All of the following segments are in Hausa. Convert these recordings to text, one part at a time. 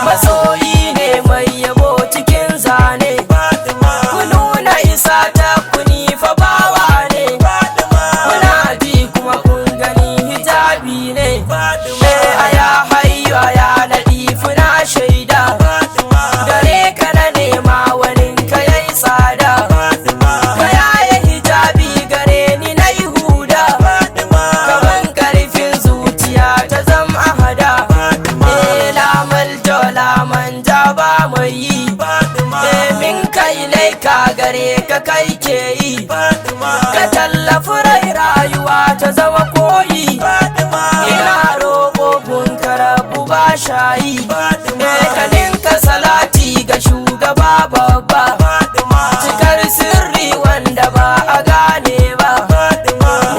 masoyi ne mai yabo cikin zane, ku nuna isa ta kuni fa bawa ne, kuna ji kuma kun gani hijabi ne, aya hayyu aya ladifu na shaida, dare ka na nema wani ka yayi tsada, ka yaye hijabi gare ni na yi huda, kaman karfin zuciya ta zama hada, manja ba mai yi, min kai lai ka gare ka kai ke yi, ka tallafi rai rayuwa ta zama koyi, ina roƙo gun karabu ba shayi, ka ninka salati ga shugaba babba, cikar sirri wanda ba a gane ba,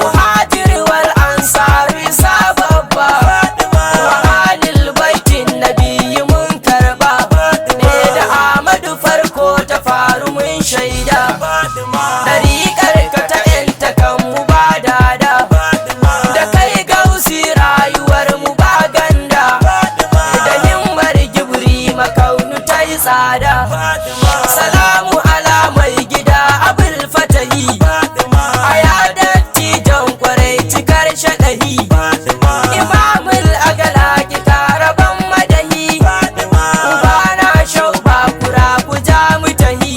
muhajir wal ansari sababba, shaida dariƙar ka ta yanta kan mu ba dada, da kai gausi rayuwar mu ba ganda, da himmar gibri makaunu ta yi tsada, salamu ala mai gida abul fatahi, a ya dattijan kwarai cikar shaɗahi, imamul agalaki karaban madahi, ubana shau ba kura ku ja mutahi,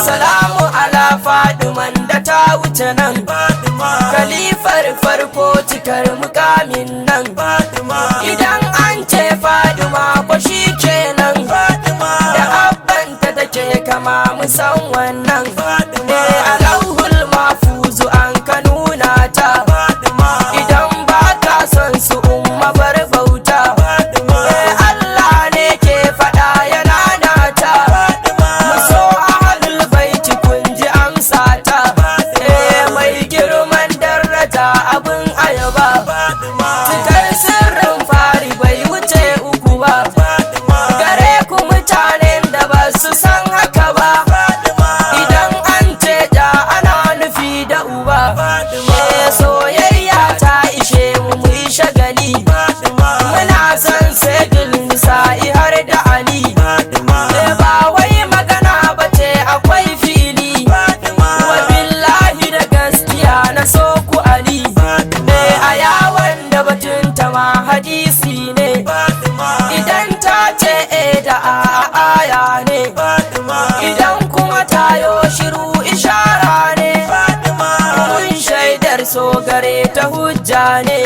salamu ala Faduman da ta wuce nan, kalifar farko cikar mukamin nan, idan an ce Faduma ko shi kenan, da abbanta take kama musan wannan, alauhul mafuzu an ka nuna ta, idan ba ka son su umma bar bauta, Allah ne ke faɗa yana nata, muso mai girman daraja abin ayaba, cikar sirrin fari bai wuce uku ba, gare ku mutanen da ba su san haka ba, idan an ce ja ana nufi da uba, soyayya ta ishe mu yi shagali, muna son saidul nisa'i har da Ali, ba wai magana ba ce akwai fili, na so ku Ali, a yawon da batunta ma hadisi ne, idan ta ce da aya ne, idan kuma tayo shiru ishara ne, mun shaidar so gare ta hujja ne,